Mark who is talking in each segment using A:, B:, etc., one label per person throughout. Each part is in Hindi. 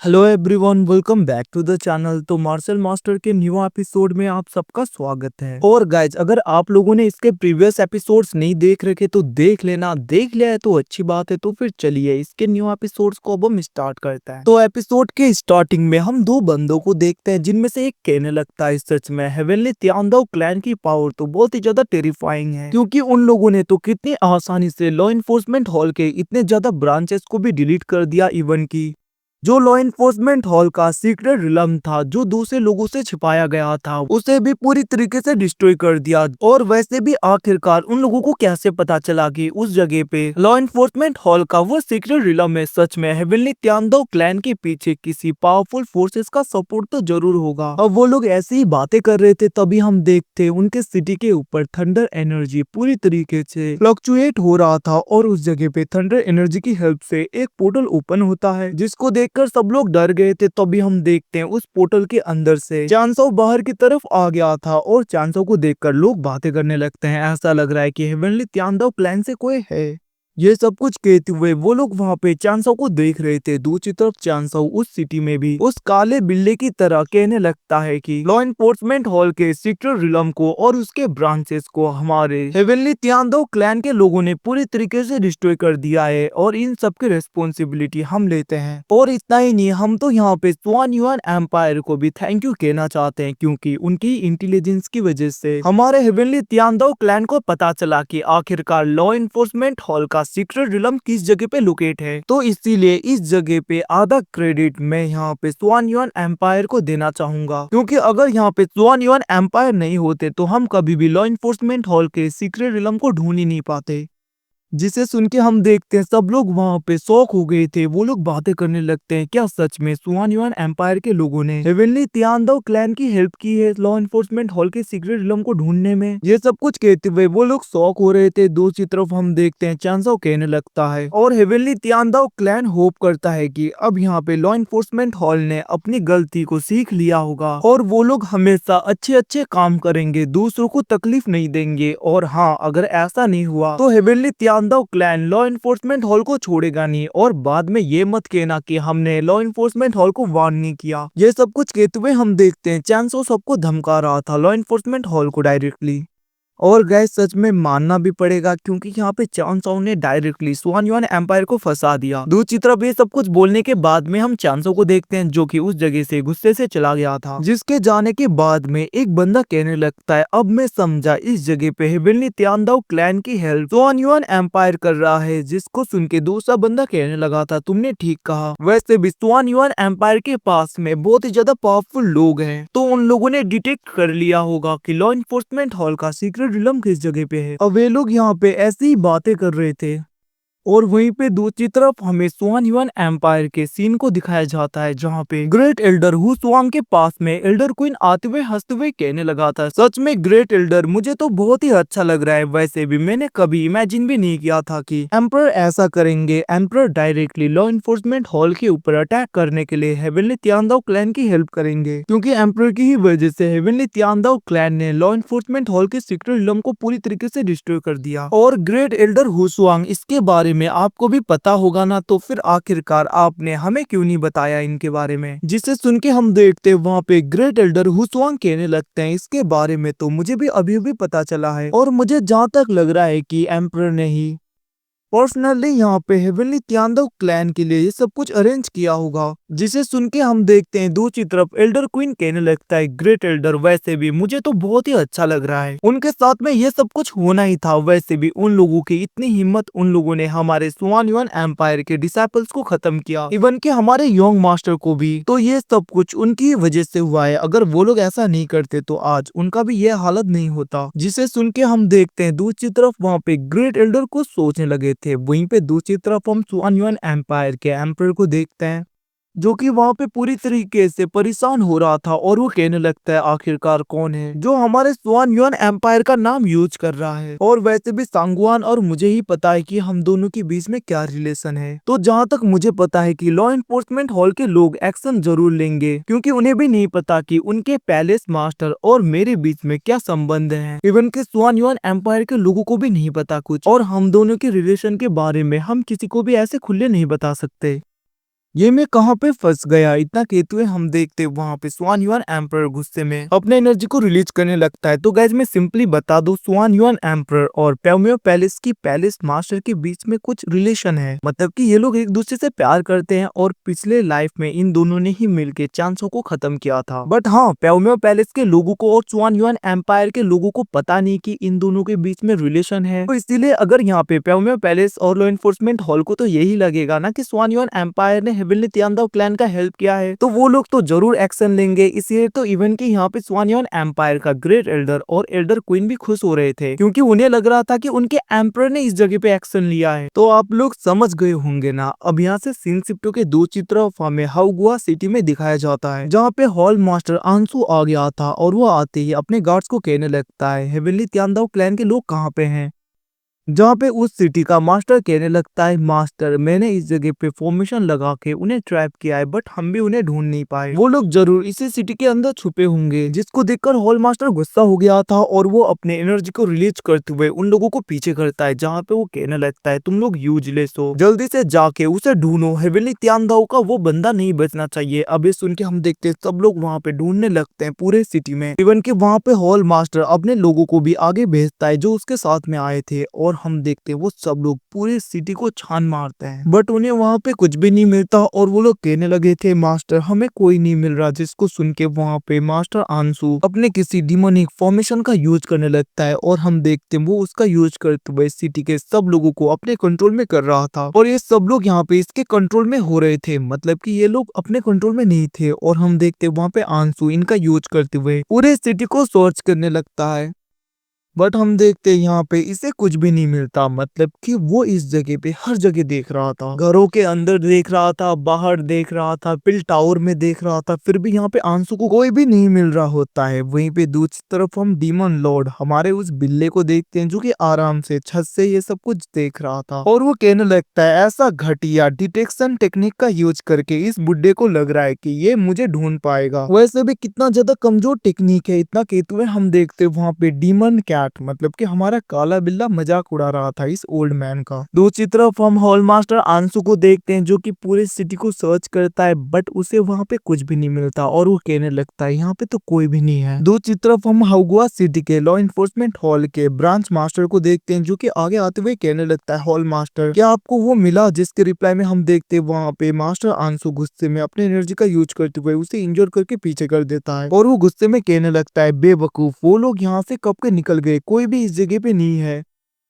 A: Hello everyone, welcome back to the channel. तो मार्शल मास्टर के न्यू एपिसोड में आप सबका स्वागत है। और गाइज, अगर आप लोगों ने इसके प्रीवियस एपिसोड्स नहीं देख रखे तो देख लेना। देख लिया है तो अच्छी बात है। तो फिर चलिए इसके न्यू एपिसोड्स को अब हम स्टार्ट करते हैं। तो एपिसोड के स्टार्टिंग में हम दो बंदों को देखते हैं, जिनमें से एक कहने लगता है सच में हेवनली त्यानदाव क्लैन की पावर तो बहुत ही ज्यादा टेरिफाइंग है, क्योंकि उन लोगों ने तो कितनी आसानी से लॉ इन्फोर्समेंट हॉल के इतने ज्यादा ब्रांचेस को भी डिलीट कर दिया। इवन की जो लॉ इन्फोर्समेंट हॉल का सीक्रेट रिलम था, जो दूसरे लोगों से छिपाया गया था, उसे भी पूरी तरीके से डिस्ट्रॉय कर दिया। और वैसे भी आखिरकार उन लोगों को कैसे पता चला कि उस जगह पे लॉ इन्फोर्समेंट हॉल का वो सीक्रेट रिलम है? सच में हेवनली त्यानदाव क्लैन के पीछे किसी पावरफुल फोर्सेस का सपोर्ट तो जरूर होगा। अब वो लोग ऐसी ही बातें कर रहे थे, तभी हम देखते उनके सिटी के ऊपर थंडर एनर्जी पूरी तरीके से फ्लक्चुएट हो रहा था। और उस जगह पे थंडर एनर्जी की हेल्प से एक पोर्टल ओपन होता है, जिसको देखकर सब लोग डर गए थे। तभी हम देखते हैं उस पोर्टल के अंदर से चांसो बाहर की तरफ आ गया था, और चांसो को देखकर लोग बातें करने लगते हैं। ऐसा लग रहा है कि हेवनली त्यानदाव क्लैन से कोई है। ये सब कुछ कहते हुए वो लोग वहाँ पे चांसो को देख रहे थे। दूसरी तरफ चांसो उस सिटी में भी उस काले बिल्ले की तरह कहने लगता है कि लॉ इन्फोर्समेंट हॉल के सीक्रेट रिलम को और उसके ब्रांचेस को हमारे हेवनली त्यानदाव क्लैन के लोगों ने पूरी तरीके से डिस्ट्रॉय कर दिया है, और इन सब की रेस्पॉन्सिबिलिटी हम लेते हैं। और इतना ही नहीं, हम तो यहाँ पे स्वान युआन एम्पायर को भी थैंक यू कहना चाहते हैं, क्योंकि उनकी इंटेलिजेंस की वजह से हमारे हेवनली त्यानदाव क्लैन को पता चला कि आखिरकार लॉ इन्फोर्समेंट हॉल का सीक्रेट रिलम किस जगह पे लोकेट है। तो इसीलिए इस जगह पे आधा क्रेडिट मैं यहाँ पे स्वान युआन एम्पायर को देना चाहूंगा, क्योंकि अगर यहाँ पे स्वान युआन एम्पायर नहीं होते तो हम कभी भी लॉ इन्फोर्समेंट हॉल के सीक्रेट रिलम को ढूंढ ही नहीं पाते। जिसे सुन के हम देखते हैं सब लोग वहां पे शॉक हो गए थे। वो लोग बातें करने लगते हैं, क्या सच में स्वान युआन एम्पायर के लोगों ने हेवनली त्यानदाव क्लैन की हेल्प की है लॉ इन्फोर्समेंट हॉल के सीक्रेट रिलम को ढूंढने में? ये सब कुछ कहते हुए वो लोग शॉक हो रहे थे। दूसरी तरफ हम देखते हैं चांसो कहने लगता है, और हेवनली त्यानदाव क्लैन होप करता है कि अब यहाँ पे लॉ इन्फोर्समेंट हॉल ने अपनी गलती को सीख लिया होगा, और वो लोग हमेशा अच्छे अच्छे काम करेंगे, दूसरों को तकलीफ नहीं देंगे। और हाँ, अगर ऐसा नहीं हुआ तो हेवनली त्यानदाव क्लैन लॉ इन्फोर्समेंट हॉल को छोड़ेगा नहीं। और बाद में ये मत कहना कि हमने लॉ इन्फोर्समेंट हॉल को वार्न नहीं किया। ये सब कुछ कहते हुए हम देखते हैं चांसो सबको धमका रहा था लॉ इन्फोर्समेंट हॉल को डायरेक्टली। और गैस सच में मानना भी पड़ेगा, क्योंकि यहाँ पे चांसो ने डायरेक्टली स्वान युआन एम्पायर को फंसा दिया। दूसरी तरफ ये सब कुछ बोलने के बाद में हम चांसो को देखते हैं, जो कि उस जगह से गुस्से से चला गया था। जिसके जाने के बाद में एक बंदा कहने लगता है, अब मैं समझा इस जगह पे हेवनली त्यानदाव क्लैन की हेल्प स्वान युआन एम्पायर कर रहा है। जिसको सुन के दूसरा बंदा कहने लगा था, तुमने ठीक कहा, वैसे भी स्वान युआन एम्पायर के पास में बहुत ही ज्यादा पावरफुल लोग हैं, तो उन लोगों ने डिटेक्ट कर लिया होगा कि लॉ इन्फोर्समेंट हॉल का सीक्रेट रिलम किस जगह पे है। अब वे लोग यहाँ पे ऐसी ही बातें कर रहे थे, और वहीं पे दूसरी तरफ हमें स्वान युआन एम्पायर के सीन को दिखाया जाता है, जहाँ पे ग्रेट एल्डर हु स्वांग के पास में एल्डर क्वीन आते हुए हंसते हुए कहने लगा था, सच में ग्रेट एल्डर, मुझे तो बहुत ही अच्छा लग रहा है। वैसे भी मैंने कभी इमेजिन भी नहीं किया था कि एम्परर ऐसा करेंगे। Emperor directly law enforcement hall के ऊपर अटैक करने के लिए हेवनली त्यानदाव क्लैन की हेल्प करेंगे, क्योंकि एम्परर की ही वजह से हेवनली त्यानदाव क्लैन ने लॉ इन्फोर्समेंट हॉल के सीक्रेट रिलम को पूरी तरीके से डिस्ट्रॉय कर दिया। और ग्रेट एल्डर हु स्वांग, इसके बारे में आपको भी पता होगा ना, तो फिर आखिरकार आपने हमें क्यों नहीं बताया इनके बारे में? जिसे सुन के हम देखते हैं वहाँ पे ग्रेट एल्डर हु स्वांग कहने लगते हैं, इसके बारे में तो मुझे भी अभी भी पता चला है, और मुझे जहाँ तक लग रहा है कि एम्परर ने ही पर्सनली यहाँ पे हेवनली त्यानदाव क्लैन के लिए ये सब कुछ अरेंज किया होगा। जिसे सुन के हम देखते हैं दूसरी तरफ एल्डर क्वीन कहने लगता है, ग्रेट एल्डर, वैसे भी मुझे तो बहुत ही अच्छा लग रहा है, उनके साथ में ये सब कुछ होना ही था। वैसे भी उन लोगों की इतनी हिम्मत, उन लोगों ने हमारे स्वान युआन एम्पायर के डिसाइपल्स को खत्म किया, इवन के हमारे यंग मास्टर को भी। तो ये सब कुछ उनकी वजह से हुआ है। अगर वो लोग ऐसा नहीं करते तो आज उनका भी ये हालत नहीं होता। जिसे सुन के हम देखते हैं दूसरी तरफ वहाँ पे ग्रेट एल्डर को सोचने लगे थे। वहीं पे दूसरी तरफ हम स्वान युआन एम्पायर के एम्परर को देखते हैं, जो कि वहाँ पे पूरी तरीके से परेशान हो रहा था, और वो कहने लगता है, आखिरकार कौन है जो हमारे स्वान युआन एम्पायर का नाम यूज कर रहा है? और वैसे भी सांगवान और मुझे ही पता है कि हम दोनों के बीच में क्या रिलेशन है। तो जहाँ तक मुझे पता है कि लॉ इन्फोर्समेंट हॉल के लोग एक्शन जरूर लेंगे, क्योंकि उन्हें भी नहीं पता कि उनके पैलेस मास्टर और मेरे बीच में क्या संबंध है। इवन के स्वान युआन एम्पायर के लोगों को भी नहीं पता कुछ, और हम दोनों के रिलेशन के बारे में हम किसी को भी ऐसे खुले नहीं बता सकते। ये मैं कहाँ पे फंस गया, इतना कहते हुए हम देखते वहां पे स्वान युआन एम्परर गुस्से में अपने एनर्जी को रिलीज करने लगता है। तो गाइज मैं सिंपली बता दूं, स्वान युआन एम्परर और प्याओमियो पैलेस की पैलेस मास्टर के बीच में कुछ रिलेशन है, मतलब कि ये लोग एक दूसरे से प्यार करते हैं और पिछले लाइफ में इन दोनों ने ही मिलके चांसों को खत्म किया था। बट हाँ, प्याओमियो पैलेस के लोगों को और स्वान युआन एम्पायर के लोगों को पता नहीं कि इन दोनों के बीच में रिलेशन है। तो इसीलिए अगर यहाँ पे प्याओमियो पैलेस और लॉ एनफोर्समेंट हॉल को तो यही लगेगा ना कि स्वान युआन एम्पायर ने हेवनली तियांदाओ क्लैन का हेल्प किया है, तो वो लोग तो जरूर एक्शन लेंगे। इसलिए तो इवन की यहाँ पे स्वान युआन एम्पायर का ग्रेट एल्डर और एल्डर क्वीन भी खुश हो रहे थे, क्योंकि उन्हें लग रहा था कि उनके एम्पर ने इस जगह पे एक्शन लिया है। तो आप लोग समझ गए होंगे ना। अब यहाँ से सीन शिफ्टो के दूसरी तरफ हमें हाउगुआ सिटी में दिखाया जाता है, जहाँ पे हॉल मास्टर आंसू आ गया था और वो आते ही अपने गार्ड्स को कहने लगता है हेवनली तियांदाओ क्लैन के लोग कहाँ पे हैं। जहाँ पे उस सिटी का मास्टर कहने लगता है मास्टर, मैंने इस जगह पे फॉर्मेशन लगा के उन्हें ट्रैप किया है, बट हम भी उन्हें ढूंढ नहीं पाए। वो लोग जरूर इसी सिटी के अंदर छुपे होंगे। जिसको देखकर हॉल मास्टर गुस्सा हो गया था और वो अपने एनर्जी को रिलीज करते हुए उन लोगों को पीछे करता है, जहाँ पे वो कहने लगता है तुम लोग यूजलेस हो, जल्दी से जाके उसे ढूंढो, हेवनली तियांदाओ का वो बंदा नहीं बचना चाहिए। अब ये सुन के हम देखते हैं सब लोग वहाँ पे ढूंढने लगते हैं पूरे सिटी में। इवन के वहाँ पे हॉल मास्टर अपने लोगों को भी आगे भेजता है जो उसके साथ में आए थे, और हम देखते हैं वो सब लोग पूरे सिटी को छान मारते हैं, बट उन्हें वहाँ पे कुछ भी नहीं मिलता और वो लोग कहने लगे थे मास्टर हमें कोई नहीं मिल रहा। जिसको सुन के वहाँ पे मास्टर आंसू अपने किसी डिमोनिक फॉर्मेशन का यूज करने लगता है, और हम देखते हैं वो उसका यूज करते हुए सिटी के सब लोगों को अपने कंट्रोल में कर रहा था, और ये सब लोग यहाँ पे इसके कंट्रोल में हो रहे थे, मतलब कि ये लोग अपने कंट्रोल में नहीं थे। और हम देखते वहाँ पे आंसू इनका यूज करते हुए पूरे सिटी को सर्च करने लगता है, बट हम देखते हैं यहाँ पे इसे कुछ भी नहीं मिलता। मतलब कि वो इस जगह पे हर जगह देख रहा था, घरों के अंदर देख रहा था, बाहर देख रहा था, पिल टावर में देख रहा था, फिर भी यहाँ पे आंसू को कोई भी नहीं मिल रहा होता है। वहीं पे दूसरी तरफ हम डीमन लॉर्ड हमारे उस बिल्ले को देखते हैं, जो कि आराम से छत से ये सब कुछ देख रहा था, और वो कहने लगता है ऐसा घटिया डिटेक्शन टेक्निक का यूज करके इस बुड्ढे को लग रहा है कि ये मुझे ढूंढ पाएगा। वैसे भी कितना ज्यादा कमजोर टेक्निक है। इतना कहते हुए हम देखते वहाँ पे डीमन कैट मतलब कि हमारा काला बिल्ला मजाक उड़ा रहा था इस ओल्ड मैन का। दूसरी तरफ हम हॉल मास्टर आंसू को देखते हैं, जो कि पूरे सिटी को सर्च करता है, बट उसे वहाँ पे कुछ भी नहीं मिलता और वो कहने लगता है यहाँ पे तो कोई भी नहीं है। दूसरी तरफ हम हाउगुआ सिटी के लॉ इन्फोर्समेंट हॉल के ब्रांच मास्टर को देखते हैं, जो कि आगे आते हुए कहने लगता है हॉल मास्टर क्या आपको वो मिला। जिसके रिप्लाई में हम देखते हैं वहाँ पे मास्टर आंसू गुस्से में अपने एनर्जी का यूज करते हुए उसे इंजोर करके पीछे कर देता है, और वो गुस्से में कहने लगता है बेवकूफ, वो लोग यहाँ से कब के निकल गए, कोई भी इस जगह पे नहीं है,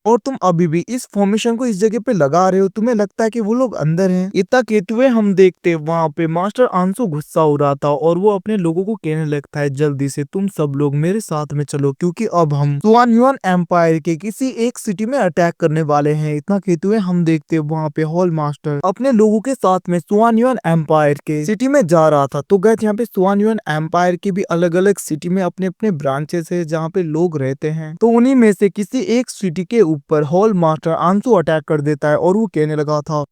A: और तुम अभी भी इस फॉर्मेशन को इस जगह पे लगा रहे हो, तुम्हें लगता है कि वो लोग अंदर हैं। इतना कहते हुए हम देखते वहाँ पे मास्टर आंसू गुस्सा हो रहा था और वो अपने लोगों को कहने लगता है जल्दी से तुम सब लोग मेरे साथ में चलो, क्योंकि अब हम स्वान युआन एम्पायर के किसी एक सिटी में अटैक करने वाले हैं। इतना कहते हुए हम देखते वहाँ पे हॉल मास्टर अपने लोगों के साथ में स्वान युआन एम्पायर के सिटी में जा रहा था। तो गैस यहाँ पे स्वान युआन एम्पायर की भी अलग अलग सिटी में अपने अपने ब्रांचेस है जहाँ पे लोग रहते हैं, तो उन्हीं में से किसी एक सिटी के ऊपर हॉल मास्टर आंसू अटैक कर देता है, और वो कहने लगा था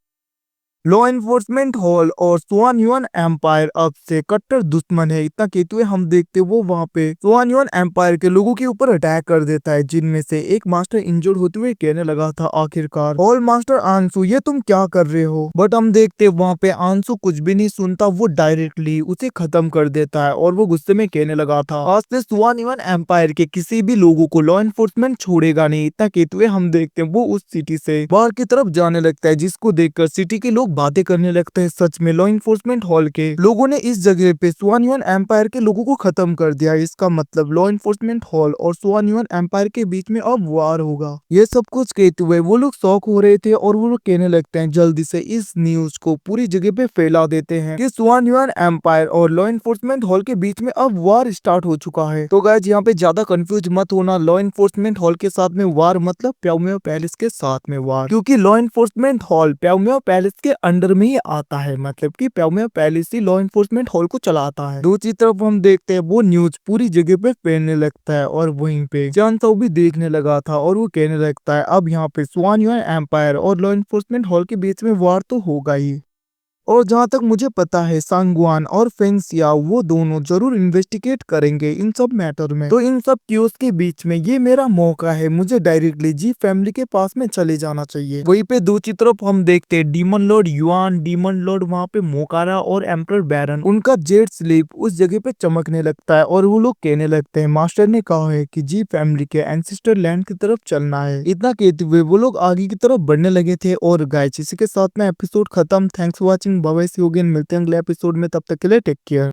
A: लॉ एनफोर्समेंट हॉल और स्वान युआन एम्पायर अब से कट्टर दुश्मन है। इतना कहते हुए हम देखते वो वहाँ पे स्वान युआन एम्पायर के लोगों के ऊपर अटैक कर देता है, जिनमें से एक मास्टर इंजर्ड होते हुए कहने लगा था आखिरकार हॉल मास्टर आंसू ये तुम क्या कर रहे हो। बट हम देखते वहाँ पे आंसू कुछ भी नहीं सुनता, वो डायरेक्टली उसे खत्म कर देता है, और वो गुस्से में कहने लगा था आज से स्वान युआन एम्पायर के किसी भी लोगों को लॉ एनफोर्समेंट छोड़ेगा नहीं। इतना कहते हुए हम देखते हैं वो उस सिटी से बाहर की तरफ जाने लगता है, जिसको देखकर सिटी के लोग बातें करने लगते हैं सच में लॉ इन्फोर्समेंट हॉल के लोगों ने इस जगह पे स्वान युआन एम्पायर के लोगों को खत्म कर दिया। इसका मतलब लॉ इन्फोर्समेंट हॉल और स्वान युआन एम्पायर के बीच में अब वार होगा। ये सब कुछ कहते हुए वो लोग शौक हो रहे थे, और वो लोग कहने लगते हैं जल्दी से इस न्यूज को पूरी जगह पे फैला देते हैं कि स्वान युआन एम्पायर और लॉ इन्फोर्समेंट हॉल के बीच में अब वार स्टार्ट हो चुका है। तो गाइस यहाँ पे ज्यादा कंफ्यूज मत होना, लॉ इन्फोर्समेंट हॉल के साथ में वार मतलब प्याओमियो पैलेस के साथ में वार, क्योंकि लॉ इन्फोर्समेंट हॉल प्याओमियो पैलेस के अंडर में ही आता है, मतलब कि प्याओमियो पैलेस ही लॉ इन्फोर्समेंट हॉल को चलाता है। दूसरी तरफ हम देखते हैं वो न्यूज पूरी जगह पे फैलने लगता है, और वहीं पे चांसो भी देखने लगा था, और वो कहने लगता है अब यहाँ पे स्वान युआन एम्पायर और लॉ इन्फोर्समेंट हॉल के बीच में वार तो होगा ही। और जहाँ तक मुझे पता है सांगवान और फेंगसिया वो दोनों जरूर इन्वेस्टिगेट करेंगे इन सब मैटर में। तो इन सब क्यूज के बीच में ये मेरा मौका है, मुझे डायरेक्टली जी फैमिली के पास में चले जाना चाहिए। वहीं पे दूसरी तरफ हम देखते हैं demon Lord yuan, demon Lord वहाँ पे मोकारा और एम्परर बैरन, उनका जेट स्लीप उस जगह पे चमकने लगता है और वो लोग कहने लगते हैं मास्टर ने कहा है कि जी फैमिली के एंसेस्टर लैंड की तरफ चलना है। इतना कहते हुए वो लोग आगे की तरफ बढ़ने लगे थे। और गाइस इसी के साथ में एपिसोड खत्म। Thanks for watching, bye bye, see you again, मिलते हैं अगले एपिसोड में, तब तक के लिए टेक केयर।